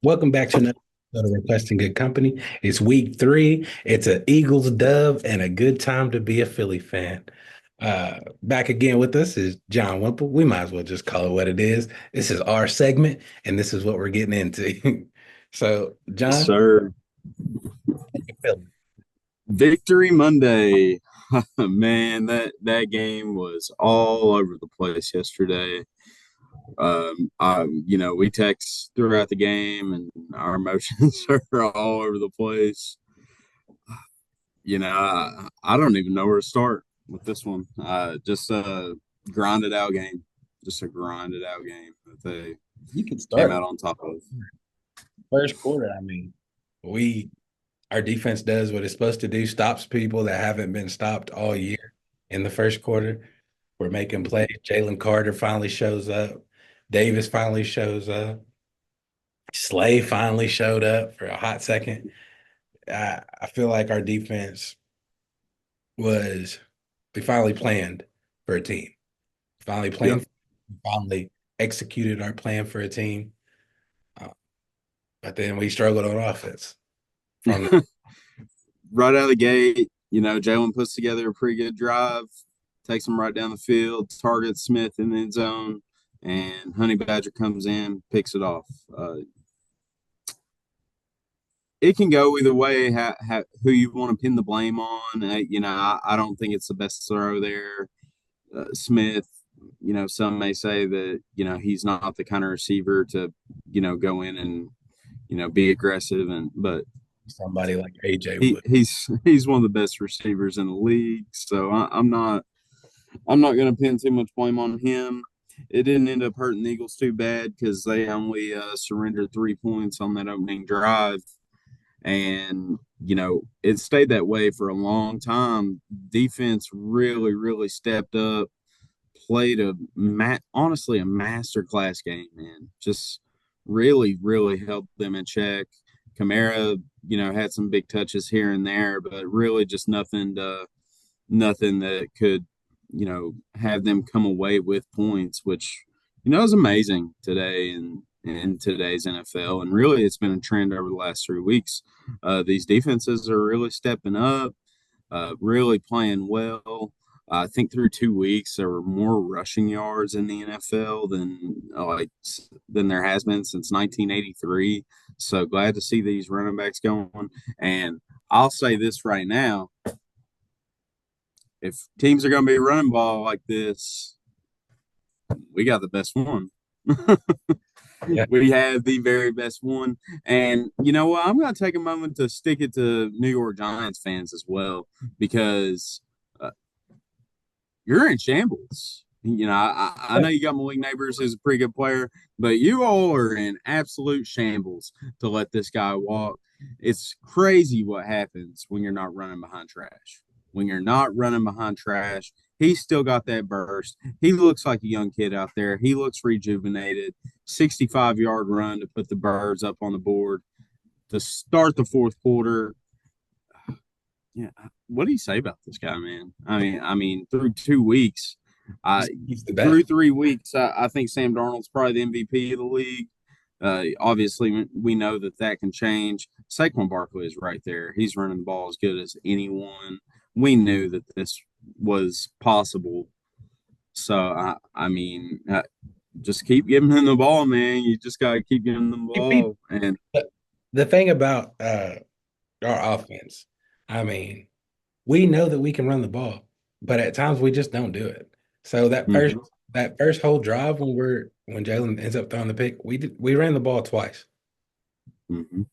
Welcome back to another episode of Requesting Good Company. It's week three. It's an Eagles dub and a good time to be a Philly fan. Back again with us is John Wimple. We might as well just call it what it is. This is our segment, and this is what we're getting into. So, Yes, John, sir. Philly. Victory Monday. Man, that game was all over the place yesterday. We text throughout the game, and our emotions are all over the place. I don't even know where to start with this one. Just a grinded out game, just a grinded out game that they You can came start out on top of. first quarter. We our defense does what it's supposed to do, stops people that haven't been stopped all year in the first quarter. We're making plays. Jalen Carter finally shows up. Davis finally shows up. Slay finally showed up for a hot second. I feel like our defense was we finally planned for a team. Finally Yep. planned, finally executed our plan for a team. Uh, but then we struggled on offense from Right out of the gate, Jalen puts together a pretty good drive, takes him right down the field, targets Smith in the end zone, and Honey Badger comes in, picks it off. It can go either way, who you want to pin the blame on. I don't think it's the best throw there. Smith, some may say that, he's not the kind of receiver to, go in and, be aggressive. But somebody like AJ he, Wood. he's he's one of the best receivers in the league. So I'm not going to pin too much blame on him. It didn't end up hurting the Eagles too bad because they only surrendered 3 points on that opening drive, and it stayed that way for a long time. Defense really, really stepped up, played honestly a masterclass game, man. Just really, really helped them in check. Kamara, had some big touches here and there, but really just nothing that could, have them come away with points, which, is amazing today in today's NFL. And really, it's been a trend over the last 3 weeks. These defenses are really stepping up, really playing well. I think through 2 weeks there were more rushing yards in the NFL than there has been since 1983. So glad to see these running backs going. And I'll say this right now: if teams are going to be running ball like this, we got the best one. Yeah. We have the very best one. And you know what? I'm going to take a moment to stick it to New York Giants fans as well, because uh, you're in shambles. I know you got Malik Neighbors who's a pretty good player, but you all are in absolute shambles to let this guy walk. It's crazy what happens when you're not running behind trash. When you're not running behind trash, he's still got that burst. He looks like a young kid out there. He looks rejuvenated. 65-yard run to put the Birds up on the board to start the fourth quarter. Yeah, what do you say about this guy, man? I mean, through 2 weeks, He's the best. through 3 weeks, I think Sam Darnold's probably the MVP of the league. Obviously, we know that can change. Saquon Barkley is right there. He's running the ball as good as anyone. We knew that this was possible. So, just keep giving him the ball, man. You just got to keep giving them the ball. And The thing about our offense, I mean, we know that we can run the ball, but at times we just don't do it. So mhm, that first whole drive when Jalen ends up throwing the pick, we ran the ball twice. mhm,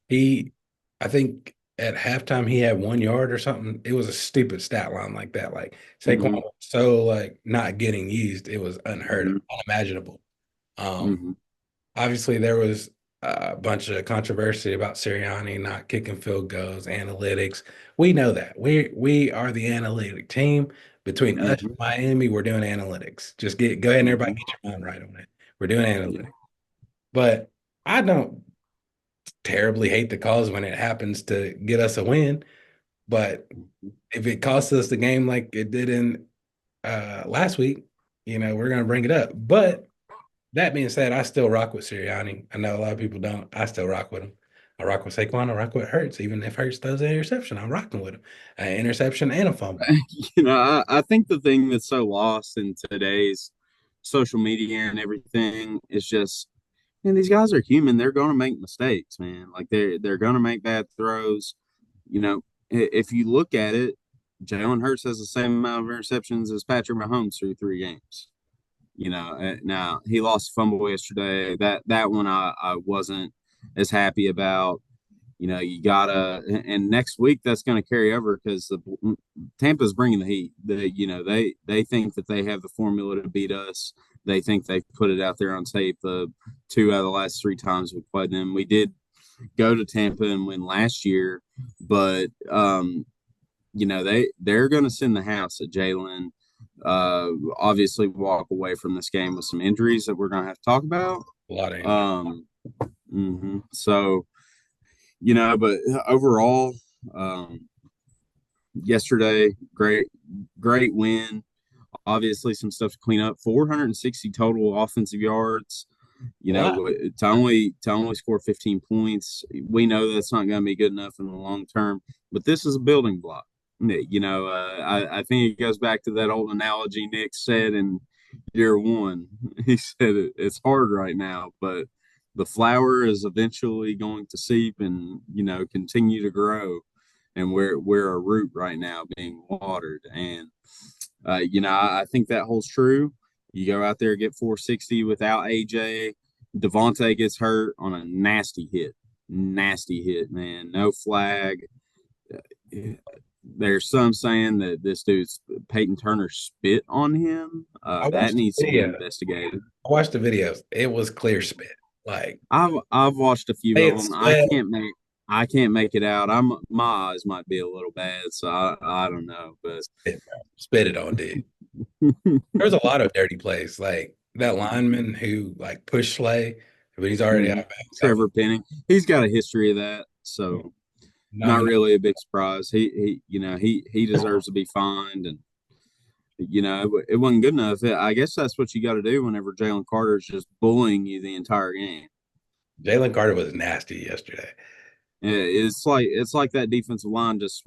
He, I think at halftime he had 1 yard or something. It was a stupid stat line like that. Like Saquon mhm, was so like not getting used, it was unheard of, mhm, unimaginable. Um, mhm. Obviously there was a bunch of controversy about Sirianni not kicking field goals, analytics. We know that. We are the analytic team. Between us and Mhm. Miami, we're doing analytics. Just go ahead and everybody Mhm. get your mind right on it. We're doing Yeah. analytics. But I don't terribly hate the cause when it happens to get us a win. But if it costs us the game like it did in last week, we're gonna bring it up. But That being said, I still rock with Sirianni. I know a lot of people don't. I still rock with him. I rock with Saquon. I rock with Hurts. Even if Hurts throws an interception, I'm rocking with him. An interception and a fumble. I think the thing that's so lost in today's social media and everything is just, man, these guys are human. They're going to make mistakes, man. Like they're going to make bad throws. You know, if you look at it, Jalen Hurts has the same amount of interceptions as Patrick Mahomes through 3 games. Now he lost a fumble yesterday. That one I wasn't as happy about. You gotta, and next week that's going to carry over because Tampa's bringing the heat. They think that they have the formula to beat us. They think they put it out there on tape. The 2 out of the last 3 times we played them, we did go to Tampa and win last year, but they're going to send the house at Jalen. Obviously, walk away from this game with some injuries that we're going to have to talk about. A lot of injuries. So but overall, yesterday, great win. Obviously, some stuff to clean up. 460 total offensive yards. To only score 15 points, we know that's not going to be good enough in the long term. But this is a building block. I think it goes back to that old analogy Nick said in year one. He said it's hard right now, but the flower is eventually going to seep and continue to grow. And we're a root right now being watered. And I think that holds true. You go out there, get 460 without AJ. Devontae gets hurt on a nasty hit, man. No flag. There's some saying that this dude's Peyton Turner spit on him. That needs to be investigated. I watched the videos. It was clear spit. Like I've watched a few of them. Spit. I can't make it out. My eyes might be a little bad, so I don't know, but spit it on, dude. There's a lot of dirty plays, like that lineman who like pushed Slay, but he's already out. Trevor Penning. He's got a history of that, so not really a big surprise. He deserves to be fined, and it wasn't good enough. I guess that's what you got to do whenever Jalen Carter is just bullying you the entire game. Jalen Carter was nasty yesterday. Yeah, it's like that defensive line just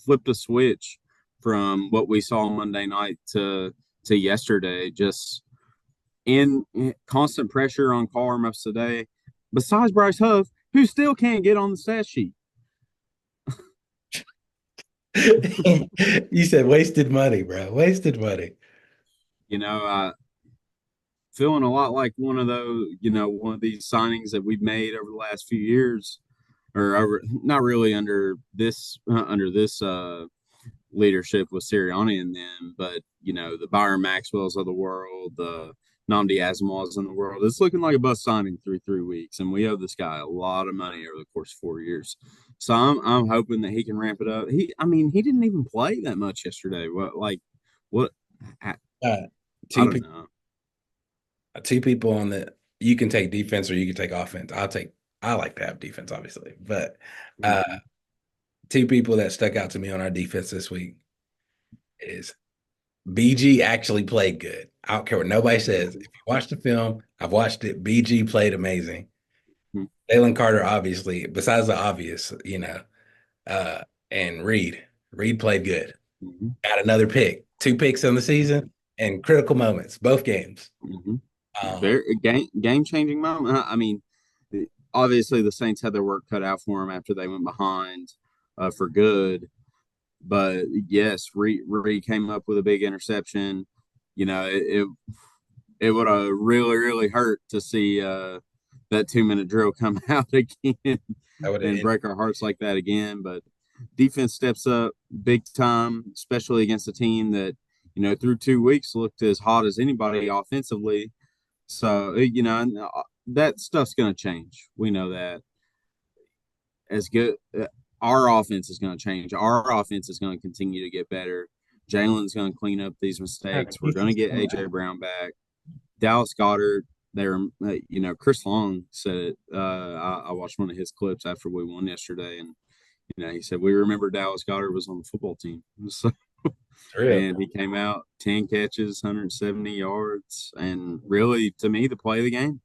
flipped a switch from what we saw Monday night to yesterday. Just in constant pressure on Carr most of the day. Besides Bryce Huff, who still can't get on the stat sheet. You said wasted money, bro. Wasted money. Feeling a lot like one of these signings that we've made over the last few years, or over not really under this leadership with Sirianni and them, but the Byron Maxwell's of the world, the Nnamdi Asamoah's in the world. It's looking like a bust signing through 3 weeks, and we owe this guy a lot of money over the course of 4 years. So I'm hoping that he can ramp it up. He didn't even play that much yesterday. Two people on the you can take defense or you can take offense. I like to have defense, obviously, but two people that stuck out to me on our defense this week is BG actually played good. I don't care what nobody says. If you watch the film, I've watched it. BG played amazing. Jalen Carter, obviously, besides the obvious, and Reed played good. Got another pick, 2 picks in the season, and critical moments, both games. Very game-changing moment. I mean, obviously the Saints had their work cut out for them after they went behind for good. But yes, Reed came up with a big interception. It would have really, really hurt to see that 2-minute drill come out again and break our hearts like that again. But defense steps up big time, especially against a team that, through 2 weeks looked as hot as anybody offensively. So, that stuff's going to change. We know that. As good, our offense is going to change. Our offense is going to continue to get better. Jalen's going to clean up these mistakes. We're going to get A.J. Brown back. Dallas Goedert, Chris Long said it. I watched one of his clips after we won yesterday, and, he said, we remember Dallas Goedert was on the football team. So, It's real. And he came out 10 catches, 170 yards, and really, to me, the play of the game.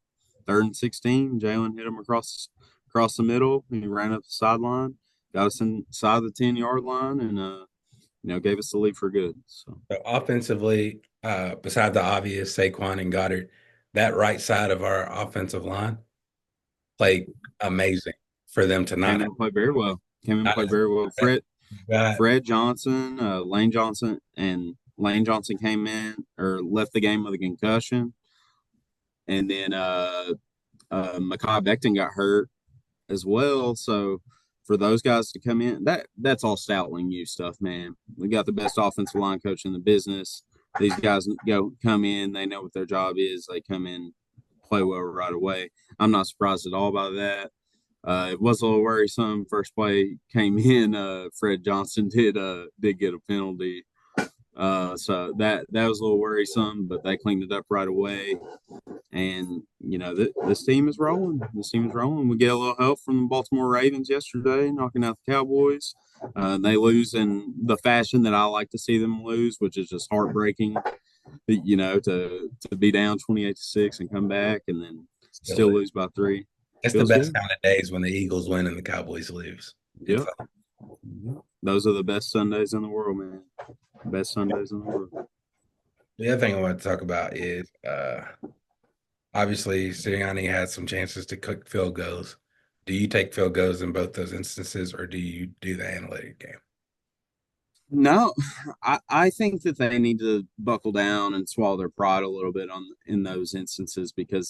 3rd and 16, Jalen hit him across the middle. He ran up the sideline, got us inside the 10-yard line, and gave us the lead for good. So So offensively, beside the obvious Saquon and Goddard, that right side of our offensive line played amazing for them to came not in and played very well. Came in and not played very well. have got Fred Johnson, Lane Johnson came in or left the game with a concussion, and then Mekhi Becton got hurt as well. So for those guys to come in, that's all Stoutling you stuff, man. We got the best offensive line coach in the business. These guys come in, they know what their job is. They come in, play well right away. I'm not surprised at all by that. It was a little worrisome. First play came in. Fred Johnson did get a penalty. So that was a little worrisome, but they cleaned it up right away. And this team is rolling. This team is rolling. We get a little help from the Baltimore Ravens yesterday, knocking out the Cowboys. They lose in the fashion that I like to see them lose, which is just heartbreaking. To be down 28-6 and come back and then still lose by 3. it's the Feels best good. kind of days when the Eagles win and the Cowboys lose. It's Yep. Those are the best Sundays in the world, man. Best Sundays in the world. the other thing I want to talk about is obviously Sirianni had some chances to cook field goals. Do you take field goals in both those instances, or do you do the analytic game? No, I think that they need to buckle down and swallow their pride a little bit in those instances because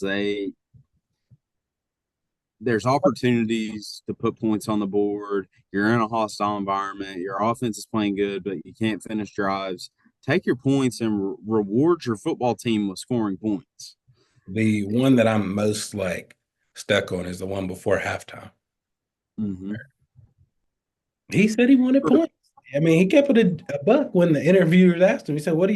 there's opportunities to put points on the board. You're in a hostile environment. Your offense is playing good, but you can't finish drives. Take your points and reward your football team with scoring points. The one that I'm most like stuck on is the one before halftime. Mm-hmm. He said he wanted points. I mean, he kept it a buck when the interviewers asked him. He said, what are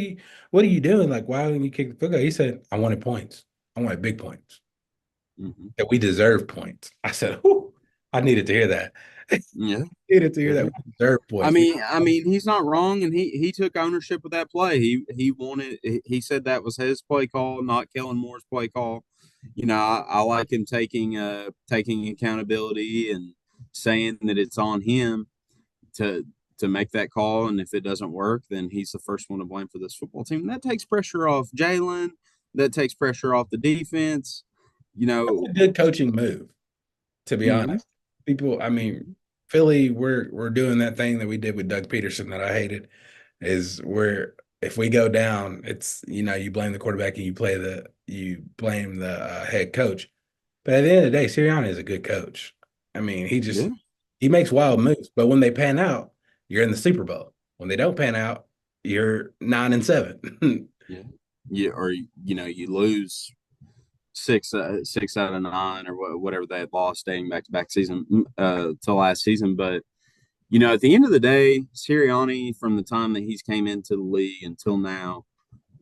you doing? Like, why didn't you kick the field goal?" He said, I wanted points. I wanted big points. Mm-hmm. That we deserve points. I said, whew, I needed to hear that. Yeah. Needed to hear that we deserve I points. mean, I mean, he's not wrong, and he took ownership of that play. He said that was his play call, not Kellen Moore's play call. I like him taking accountability and saying that it's on him to make that call, and if it doesn't work, then he's the first one to blame for this football team. And that takes pressure off Jalen. That takes pressure off the defense. You That's know, a good coaching move, to be mm-hmm. honest. People, I mean, Philly, we're doing that thing that we did with Doug Peterson that I hated, is where if we go down, it's you blame the quarterback and you blame the head coach. But at the end of the day, Sirianni is a good coach. I mean, Yeah, he makes wild moves, but when they pan out, you're in the Super Bowl. When they don't pan out, you're 9-7. yeah, yeah. Or you lose six out of 9 or whatever they had lost dating back to back season to last season. But at the end of the day, Sirianni, from the time that he's came into the league until now,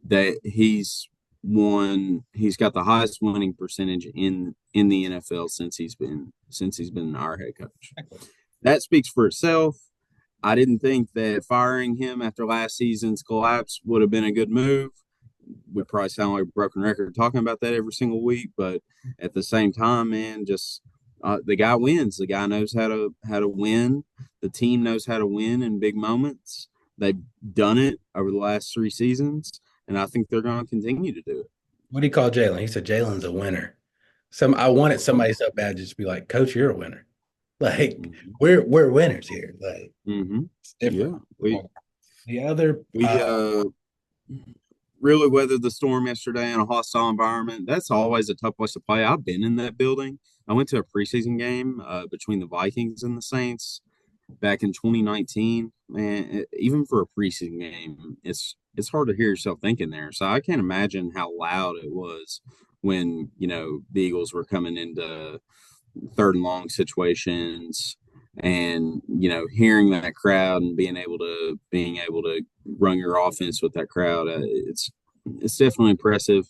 that he's got the highest winning percentage in the NFL since he's been our head coach. That speaks for itself. I didn't think that firing him after last season's collapse would have been a good move. We probably sound like a broken record talking about that every single week, but at the same time, man, just the guy wins. The guy knows how to win. The team knows how to win in big moments. They've done it over the last 3 seasons, and I think they're going to continue to do it. What do you call Jalen? He said Jalen's a winner. I wanted somebody so bad just to be like, Coach, you're a winner. Like Mm-hmm. we're winners here. Like Mm-hmm. it's different. Yeah, we The other we really weathered the storm yesterday in a hostile environment. That's always a tough place to play. I've been in that building. I went to a preseason game between the Vikings and the Saints back in 2019. Man, even for a preseason game, it's hard to hear yourself thinking there. So I can't imagine how loud it was when the Eagles were coming into 3rd and long situations, and hearing that crowd and being able to run your offense with that crowd. It's definitely impressive.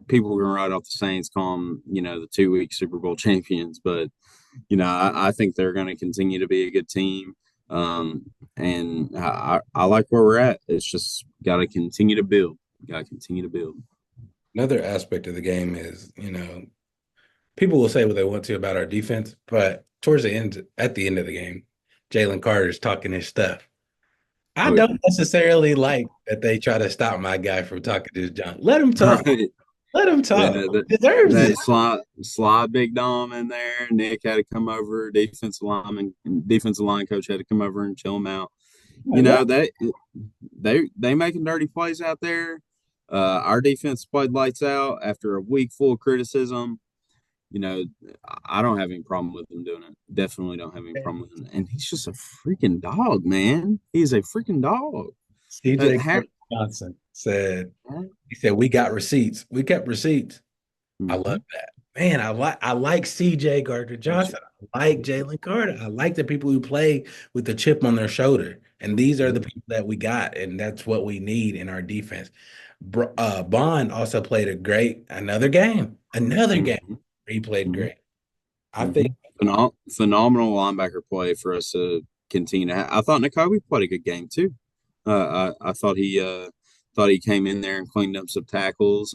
People are going to write off the Saints, call them the 2-week Super Bowl champions, but I think they're going to continue to be a good team. And I like where we're at. It's just got to continue to build. Got to continue to build. Another aspect of the game is, people will say what they want to about our defense, but towards the end, at the end of the game, Jalen Carter's talking his stuff. I Oh yeah. don't necessarily like that they try to stop my guy from talking to his junk. Let him talk. Right. Let him Then talk. He deserves that it. slide Big Dom in there. Nick had to come over. Defensive line coach had to come over and chill him out. Like, what? They making dirty plays out there. Our defense played lights out after a week full of criticism. You know, I don't have any problem with him doing it. Definitely don't have any problem with him. And he's just a freaking dog, man. He's a freaking dog. CJ Ha- Johnson said, he said, we got receipts. We kept receipts. I love Mhm. that. Man, I like CJ Gardner Johnson. I like Jalen Carter. I like the people who play with the chip on their shoulder. And these are the people that we got, and that's what we need in our defense. Bond also played another game. Another game. Mhm. He played Mhm. great. I think Mhm. Phenomenal linebacker play for us to continue to have. I thought Nakobe played a good game too. I thought he came in there and cleaned up some tackles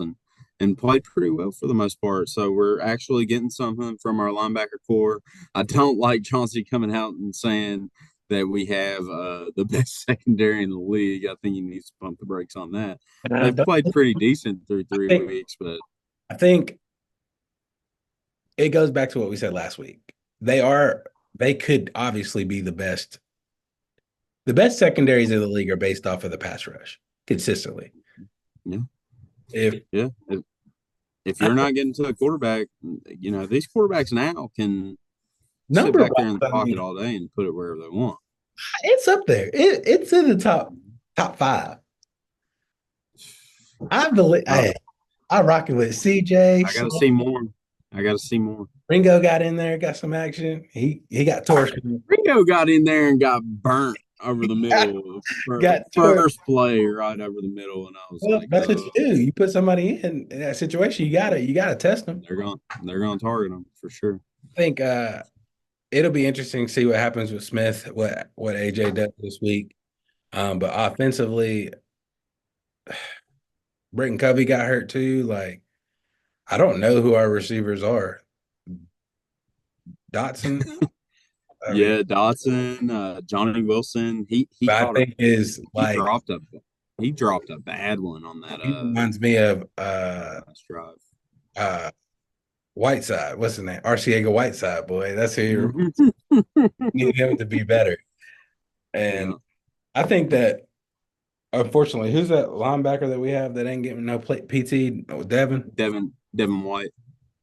and played pretty well for the most part. So we're actually getting something from our linebacker core. I don't like Chauncey coming out and saying that we have the best secondary in the league. I think he needs to pump the brakes on that. I They've don't played pretty decent through I three think weeks, but I think it goes back to what we said last week. They could obviously be the best. The best secondaries in the league are based off of the pass rush consistently. yeah, If yeah. If you're not getting to a quarterback, these quarterbacks now can sit number back there wise, in the I pocket mean, all day and put it wherever they want. it's up there. It's in the top five. I believe. Uh, I rock it with CJ. I got to see more. I got to see more. Ringo got in there, got some action. He got torched. Ringo got in there and got burnt over the got, middle. got torched. First play right over the middle, and I was Well, like, that's what you do. You put somebody in that situation. You gotta test them. they're going to target them for sure. I think it'll be interesting to see what happens with Smith, what AJ does this week. But offensively, Britton Covey got hurt too. Like, I don't know who our receivers are. Dotson. I mean, Yeah, Dotson, Johnny Wilson. He but I caught a think is he like dropped a bad one on that he reminds me of last drive. uh Whiteside. What's his name? Arciega Whiteside, boy. That's who you Mhm. need him to be better. Yeah, And I think that unfortunately, who's that linebacker that we have that ain't getting no play PT? Oh, Devin. Devin White.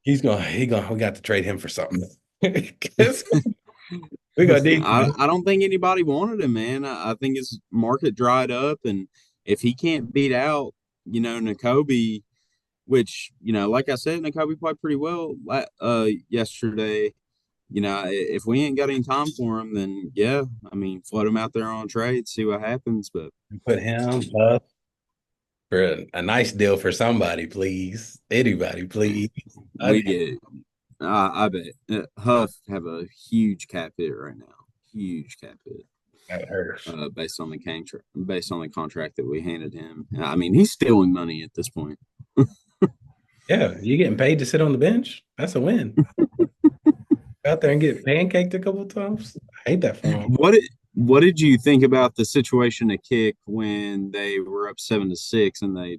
We got to trade him for something. 'Cause we gonna need I don't think anybody wanted him, man. I think his market dried up, and if he can't beat out, Nakobe, which like I said, Nakobe played pretty well yesterday. If we ain't got any time for him, then yeah, I mean, float him out there on trade, see what happens. But put him up for a nice deal for somebody, please. Anybody, please. we get, I bet Huff have a huge cap hit right now, huge cap hit. That hurts. Based on the contract that we handed him. I mean, he's stealing money at this point. Yeah, you getting paid to sit on the bench? That's a win. Out there and get pancaked a couple of times. I hate that for him. What did you think about the situation at kick when they were up 7-6 and they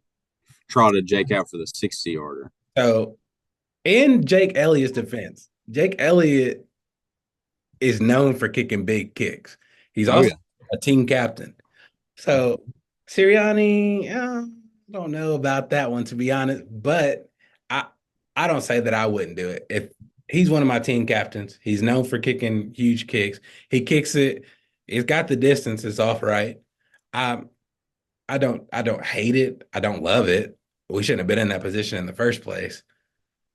trotted Jake out for the 60-yarder? So, in Jake Elliott's defense, Jake Elliott is known for kicking big kicks. He's Oh also yeah. a team captain. So, Sirianni, I don't know about that one to be honest, but I I don't say that I wouldn't do it. If he's one of my team captains, he's known for kicking huge kicks. He kicks it. He's got the distance. It's off right. I I don't hate it. I don't love it. We shouldn't have been in that position in the first place.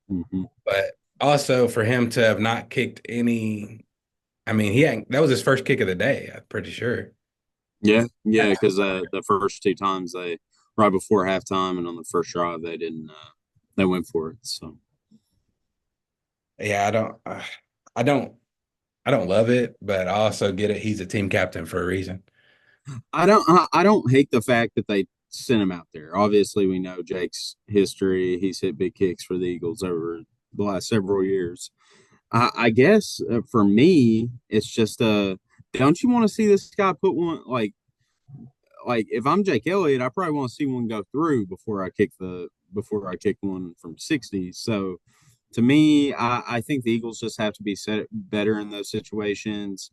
Hmm. But also for him to have not kicked any, I mean, that was his first kick of the day, I'm pretty sure. Yeah, because the first two times they right before halftime and on the first drive they didn't they went for it. So Yeah, I don't I don't love it, but I also get it. He's a team captain for a reason. I don't hate the fact that they sent him out there. Obviously, we know Jake's history. He's hit big kicks for the Eagles over the last several years. I guess for me, it's just don't you want to see this guy put one like if I'm Jake Elliott, I probably want to see one go through before I kick one from 60. So to me, I think the Eagles just have to be set better in those situations.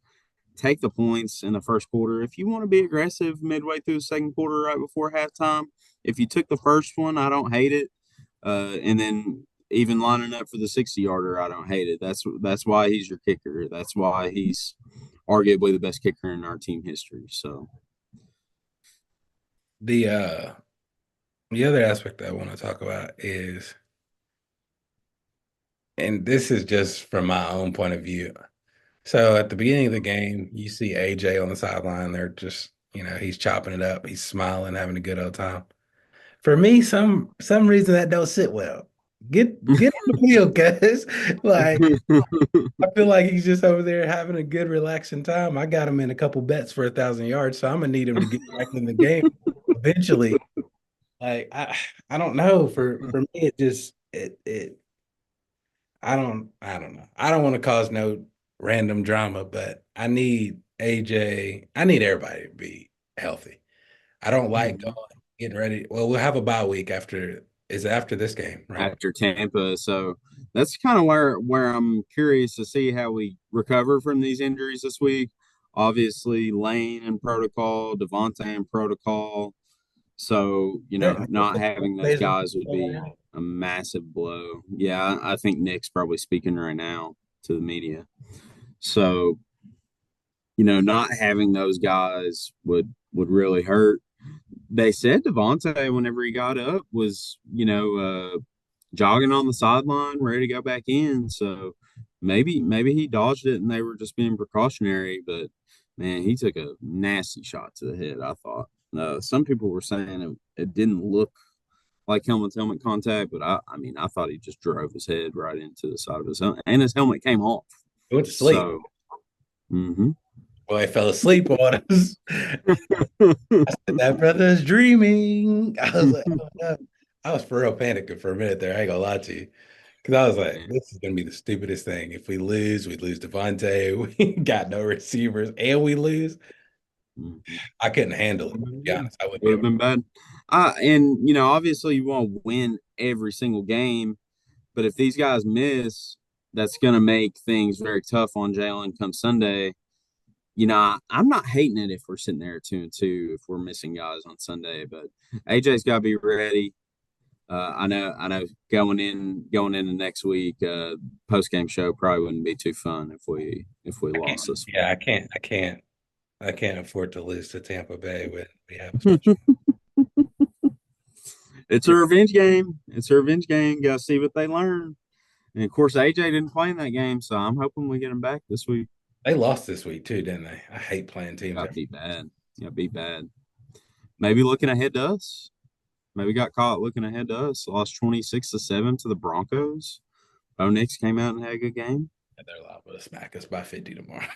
Take the points in the first quarter. If you want to be aggressive midway through the second quarter, right before halftime, if you took the first one, I don't hate it. And then even lining up for the 60-yarder, I don't hate it. That's why he's your kicker. That's why he's arguably the best kicker in our team history. So The uh the other aspect I want to talk about is, and this is just from my own point of view. So at the beginning of the game, you see AJ on the sideline. They're just, he's chopping it up. He's smiling, having a good old time. For me, some reason that don't sit well. Get on the field, guys. Like I feel like he's just over there having a good, relaxing time. I got him in a couple bets for 1,000 yards, so I'm gonna need him to get back in the game eventually. Like I don't know. For me, it just it I don't know. I don't want to cause no random drama, but I need AJ. I need everybody to be healthy. I don't like going getting ready. Well, we'll have a bye week after this game, right? after Tampa. So that's kind of where I'm curious to see how we recover from these injuries this week. Obviously, Lane in protocol, Devontae in protocol. So, Yeah. not having those guys would be a massive blow. Yeah, I think Nick's probably speaking right now to the media. So, not having those guys would really hurt. They said Devontae, whenever he got up, was jogging on the sideline, ready to go back in. So maybe he dodged it and they were just being precautionary. But man, he took a nasty shot to the head. I thought. Some people were saying it didn't look like helmet contact, but I mean I thought he just drove his head right into the side of his helmet, and his helmet came off. He went to sleep. So, mm-hmm. Well, I fell asleep on us. That brother's dreaming. I was like, oh, no. I was for real panicking for a minute there. I ain't gonna lie to you. Because I was like, this is gonna be the stupidest thing. If we lose, we lose Devontae. We got no receivers and we lose. Mm-hmm. I couldn't handle it. To be honest, I wouldn't be Would have able to. been bad. And obviously you want to win every single game, but if these guys miss, that's going to make things very tough on Jalen come Sunday. I'm not hating it if we're sitting there 2-2 if we're missing guys on Sunday, but AJ's got to be ready. I know. Going into next week, post game show probably wouldn't be too fun if we lost this Yeah, I can't afford to lose to Tampa Bay when we have a special. It's a revenge game. It's a revenge game. Got to see what they learn. And of course, AJ didn't play in that game, so I'm hoping we get him back this week. They lost this week too, didn't they? I hate playing teams. Got be bad. Yeah, be bad. Maybe looking ahead to us. Maybe got caught looking ahead to us. Lost 26-7 to the Broncos. Bo Nix came out and had a good game. They're liable to smack us by 50 tomorrow.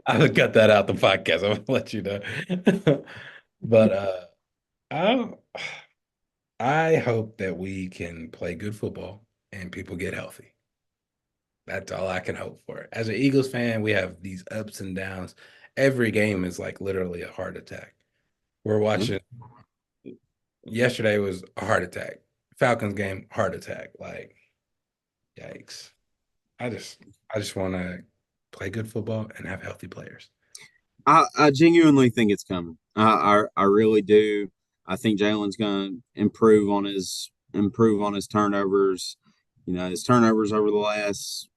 I would cut that out the podcast. I'm gonna let you know. But I I hope that we can play good football and people get healthy. That's all I can hope for. As an Eagles fan, we have these ups and downs. Every game is like literally a heart attack. We're Yeah. watching yesterday was a heart attack. Falcons game, heart attack. Like, yikes. I just I just want to play good football and have healthy players. I genuinely think it's coming. I really do. I think Jalen's going to improve on his turnovers. His turnovers over the last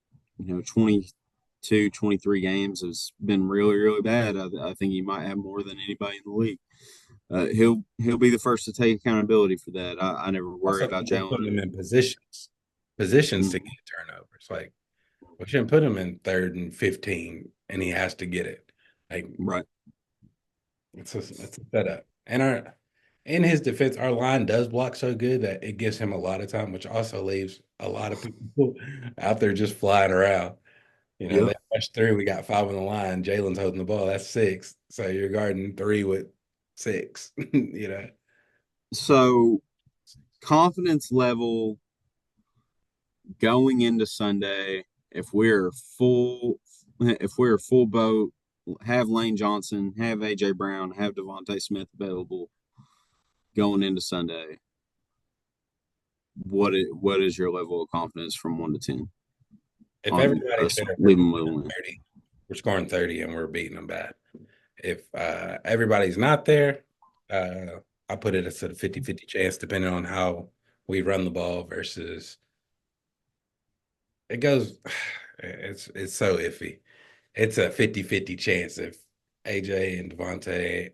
22, 23 games has been really, really bad. I think he might have more than anybody in the league. He'll be the first to take accountability for that. I never worry Also, about we're putting Jalen. him in positions to Mm, get turnovers. Like we shouldn't put him in 3rd and 15 and he has to get it. Like right. it's a setup. And in his defense, our line does block so good that it gives him a lot of time, which also leaves a lot of people out there just flying around. You know, Yep. they rush through. We got five on the line. Jalen's holding the ball. That's six. So you're guarding three with six. You know, So confidence level going into Sunday, if we're full, if we're full boat, have Lane Johnson, have AJ Brown, have Devontae Smith available going into Sunday. What is your level of confidence from 1 to 10 if on everybody's us there, we're leaving with a win? 30. We're scoring 30 and we're beating them bad. If everybody's not there, I put it as a 50-50 chance, depending on how we run the ball versus it goes. It's so iffy. It's a 50-50 chance if AJ and Devontae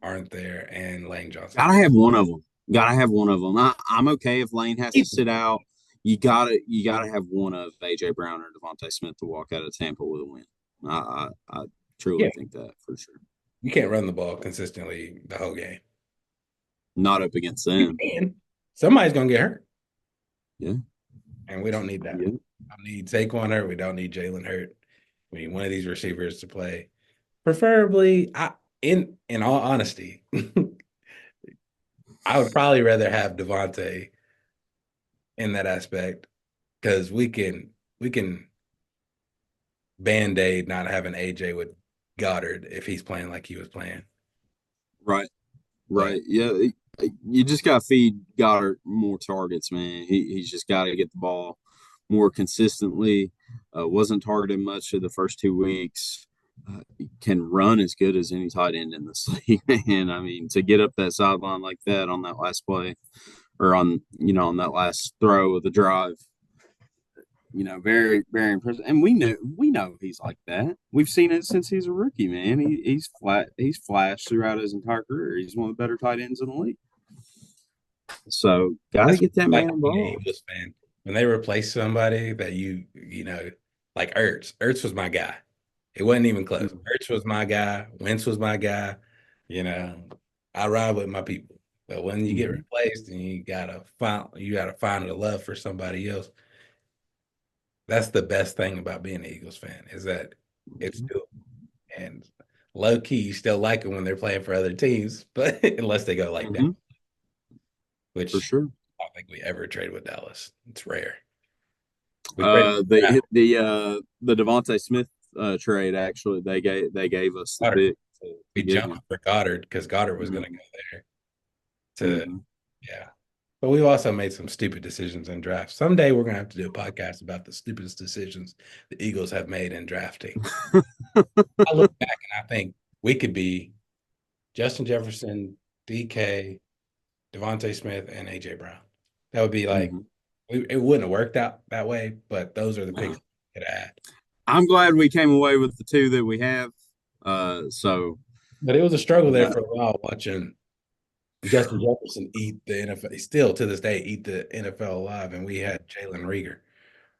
aren't there and Lane Johnson. Gotta have one of them. Gotta have one of them. I'm okay if Lane has to sit out. You gotta have one of AJ Brown or Devontae Smith to walk out of Tampa with a win. I Yeah, truly think that for sure. you can't run the ball consistently the whole game. Not up against You them. can. Somebody's gonna get hurt, Yeah. and we don't need that. Yeah. We don't need Saquon hurt. We don't need Jalen hurt. We need one of these receivers to play. Preferably, in all honesty, I would probably rather have Devontae in that aspect because we can band-aid not having AJ with Goddard if he's playing like he was playing. Right. But Right. Yeah. You just gotta feed Goddard more targets, man. He's just gotta get the ball more consistently. Wasn't targeted much of the first 2 weeks. Can run as good as any tight end in this league, man. I mean, to get up that sideline like that on that last play, or on that last throw of the drive, very very impressive. And we know he's like that. We've seen it since he's a rookie, man. He's flashed throughout his entire career. He's one of the better tight ends in the league. So gotta that's get that like man being an involved. Eagles fan. When they replace somebody that like Ertz. Ertz was my guy. It wasn't even close. Ertz was my guy. Wentz was my guy. You know, I ride with my people. But when you get Mm-hmm. replaced and you gotta find the love for somebody else. That's the best thing about being an Eagles fan is that it's still and low key you still like them when they're playing for other teams, but unless they go like that, Mm-hmm. For which sure. I don't think we ever trade with Dallas. It's rare. We traded The Devontae Smith trade, actually, they gave us the Goddard. pick to We get jumped him. for Goddard because Goddard was going to Mm-hmm. go there. To Mm-hmm. Yeah, but we've also made some stupid decisions in drafts. Someday we're going to have to do a podcast about the stupidest decisions the Eagles have made in drafting. I look back and I think we could be Justin Jefferson, DK, Devontae Smith, and AJ Brown. That would be like Mm-hmm. it wouldn't have worked out that way, but those are the picks we could have had. I'm glad we came away with the two that we have. So But it was a struggle there uh, for a while watching Justin Jefferson eat the NFL. Still to this day, eat the NFL alive, and we had Jalen Rieger.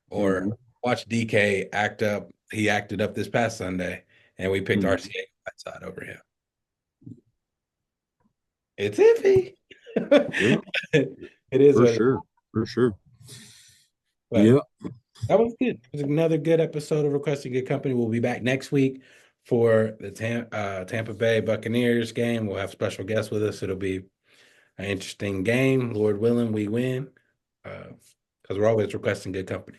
Or mhm. watch DK act up. He acted up this past Sunday, and we picked Mhm. RCA side over him. It's iffy. Yeah, It is for what it is. sure, for sure. But Yeah. that was good. It was another good episode of Requesting Good Company. We'll be back next week for the Tampa Bay Buccaneers game. We'll have special guests with us. It'll be an interesting game. Lord willing, we win because we're always requesting good company.